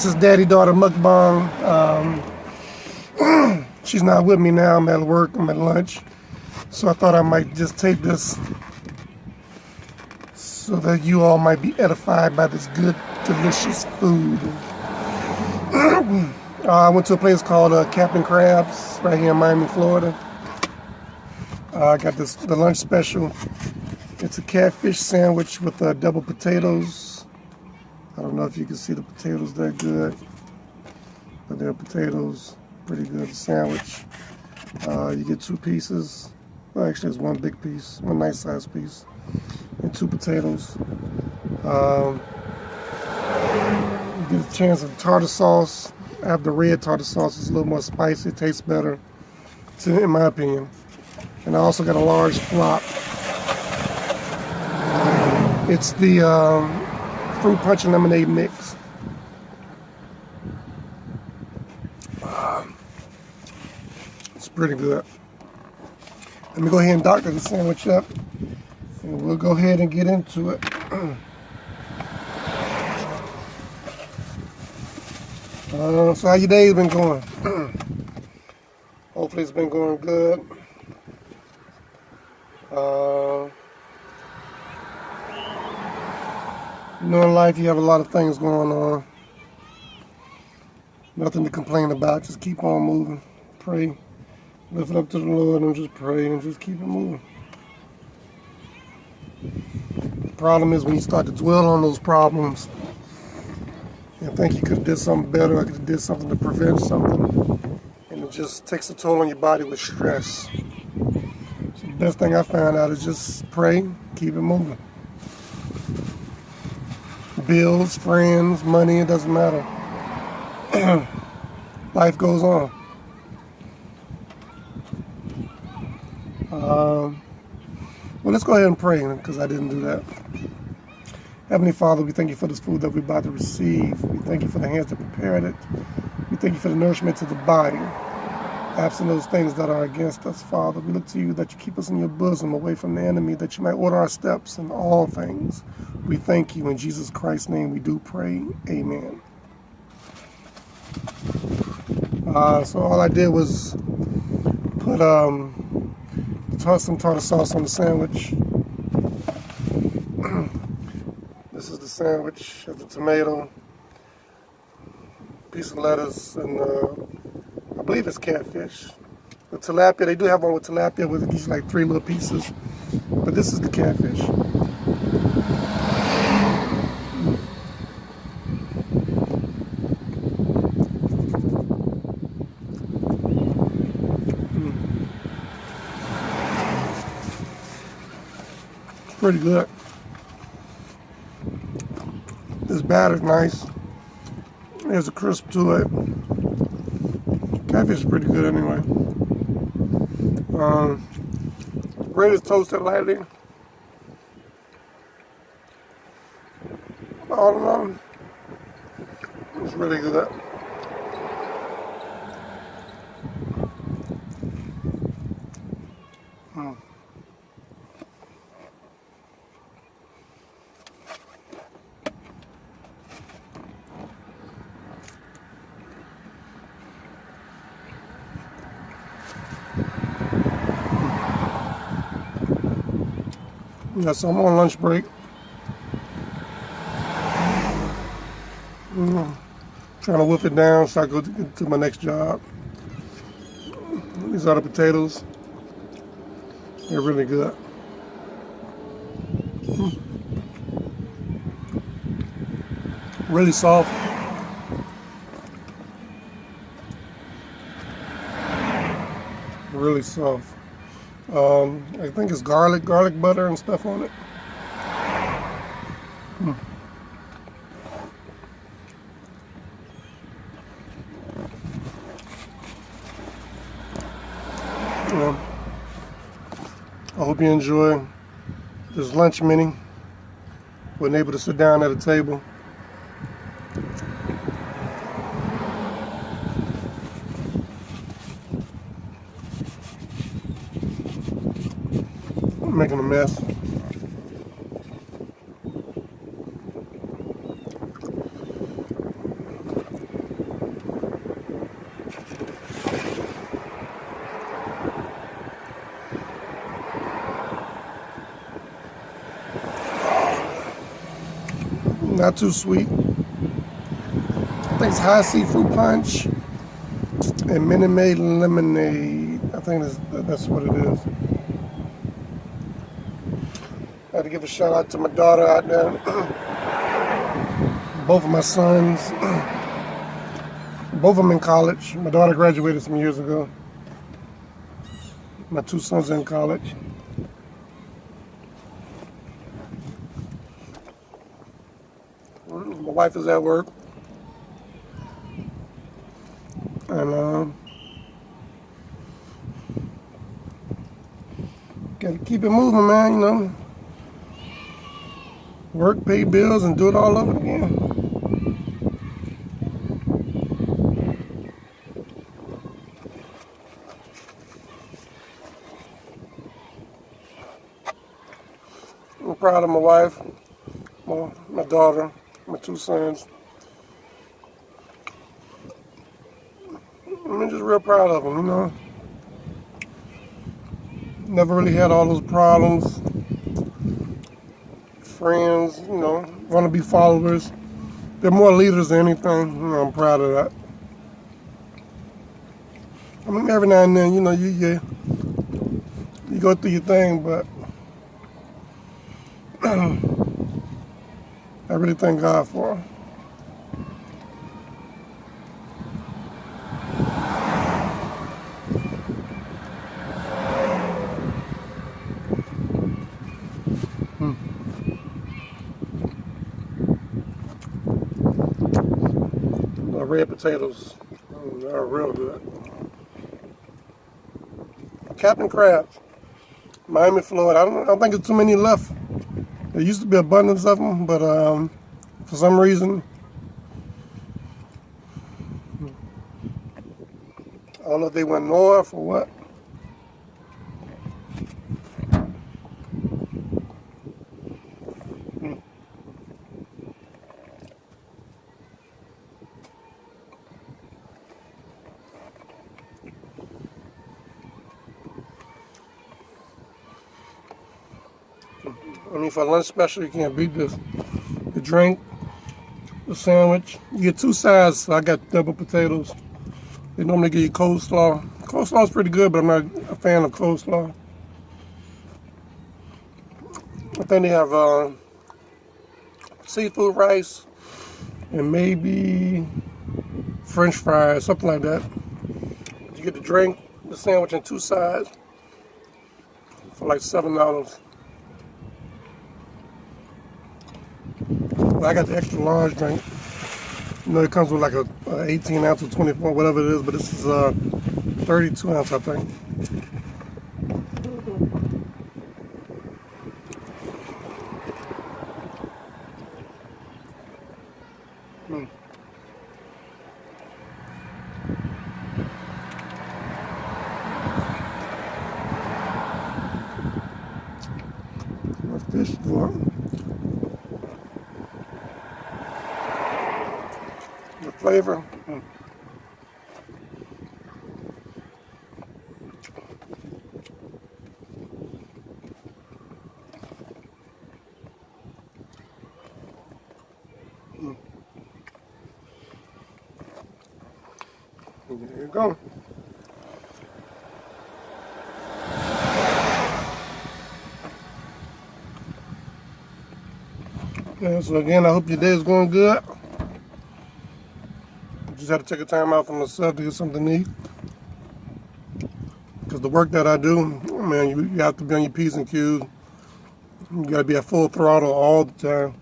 This is daddy-daughter mukbang. She's not with me now. I'm at work. I'm at lunch. So I thought I might just take this so that you all might be edified by this good, delicious food. I went to a place called Captain Crab's right here in Miami, Florida. I got the lunch special. It's a catfish sandwich with double potatoes. I don't know if you can see the potatoes that good, but they're potatoes. Pretty good sandwich. You get 2 pieces. Well, actually, it's 1 big piece, 1 nice sized piece, and 2 potatoes. You get a chance of tartar sauce. I have the red tartar sauce. It's a little more spicy. It tastes better, in my opinion. And I also got a large flop. It's the fruit punch and lemonade mix. It's pretty good. Let me go ahead and doctor the sandwich up, and we'll go ahead and get into it. So how your day's been going? Hopefully it's been going good. You know, in life you have a lot of things going on. Nothing to complain about. Just keep on moving. Pray. Lift it up to the Lord and just pray and just keep it moving. The problem is when you start to dwell on those problems and think you could have did something better, or could have did something to prevent something, and it just takes a toll on your body with stress. So the best thing I found out is just pray, keep it moving. Bills, friends, money, it doesn't matter. Life goes on. Well, let's go ahead and pray, because I didn't do that. Heavenly Father, we thank you for this food that we're about to receive. We thank you for the hands that prepared it. We thank you for the nourishment to the body. Absent those things that are against us, Father, we look to you that you keep us in your bosom away from the enemy, that you might order our steps in all things. We thank you. In Jesus Christ's name we do pray. Amen. So all I did was put some tartar sauce on the sandwich. This is the sandwich. Has the tomato, piece of lettuce, and I believe it's catfish. The tilapia, they do have one with tilapia with it gives you like 3 little pieces, but this is the catfish. Pretty good. This batter's nice. There's a crisp to it. Catfish is pretty good anyway. Bread is toasted lightly. All in all, it's really good. Yeah, so I'm on lunch break. Trying to whip it down so I go to my next job. These are the potatoes. They're really good. Really soft. Really soft. I think it's garlic butter and stuff on it. I hope you enjoy this lunch mini. Wasn't able to sit down at a table. I'm making a mess. not too sweet. I think it's high seafood punch and Minute Maid lemonade. I think that's what it is. I had to give a shout out to my daughter out there. Both of my sons, both of them in college. My daughter graduated some years ago. My two sons are in college. My wife is at work. And gotta keep it moving, man, you know. Work, pay bills, and do it all over again. I'm proud of my wife, my daughter, my two sons. I'm just real proud of them, you know. Never really had all those problems. Friends, you know, want to be followers. They're more leaders than anything. You know, I'm proud of that. I mean, every now and then, you know, you go through your thing, but I really thank God for them. The red potatoes, they're real good. Captain Crabs, Miami, Florida. I don't think there's too many left. There used to be abundance of them, but for some reason, I don't know if they went north or what. I mean, for a lunch special, you can't beat this. The drink, the sandwich. You get two sides, so I got double potatoes. They normally give you coleslaw. Coleslaw is pretty good, but I'm not a fan of coleslaw. I think they have seafood rice and maybe French fries, something like that. You get the drink, the sandwich, and two sides for like $7. Well, I got the extra large drink. You know, it comes with like a 18 ounce or 24, whatever it is, but this is 32 ounce, I think. What's this for? The flavor. There you go. Yeah, so again, I hope your day is going good. Just had to take a time out for myself to get something to eat. Because the work that I do, man, you have to be on your P's and Q's. You got to be at full throttle all the time.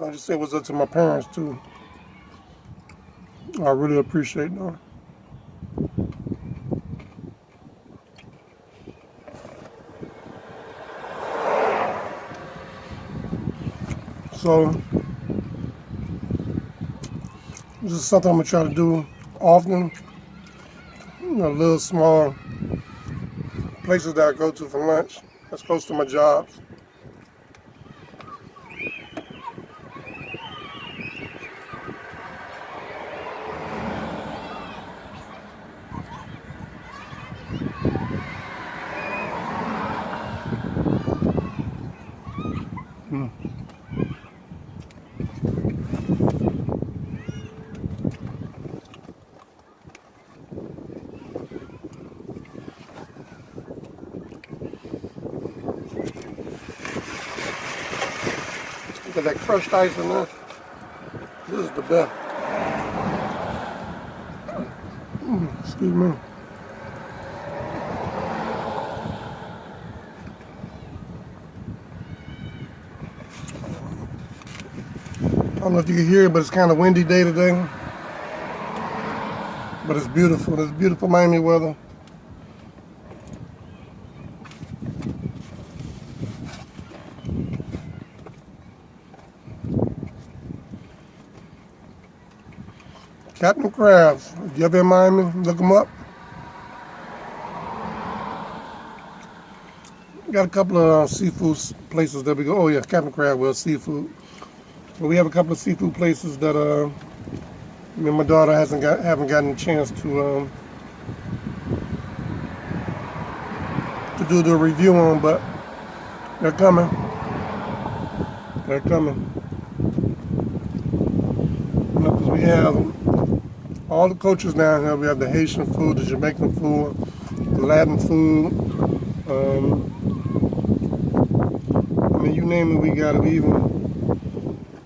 I just say what's up to my parents too. I really appreciate them. So this is something I'm gonna try to do often. You know, little small places that I go to for lunch that's close to my job. Got that crushed ice in there. This is the best. Excuse me. I don't know if you can hear it, but it's kind of windy day today. But it's beautiful. It's beautiful Miami weather. Captain Crabs. If you ever in Miami, look them up. Got a couple of seafood places that we go. Oh yeah, Captain Crab, well, seafood. But we have a couple of seafood places that me and my daughter haven't gotten a chance to do the review on, but they're coming. They're coming. Because we have all the cultures down here. We have the Haitian food, the Jamaican food, the Latin food. I mean, you name it, we got it.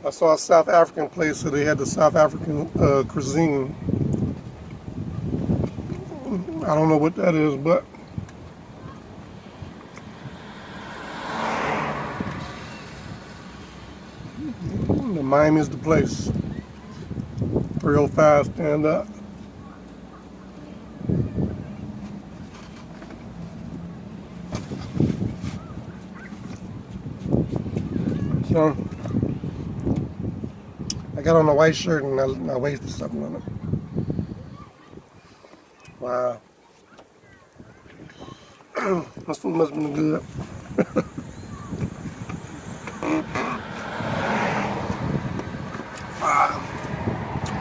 I saw a South African place, so they had the South African cuisine. I don't know what that is, but Miami is the place. 305, stand up. So I got on a white shirt and I wasted something on it. Wow. This food must have been good.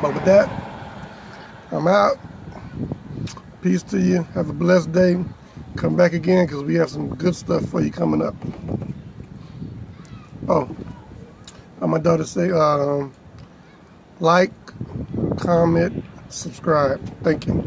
But with that, I'm out. Peace to you. Have a blessed day. Come back again because we have some good stuff for you coming up. Oh, my daughter say, like, comment, subscribe. Thank you.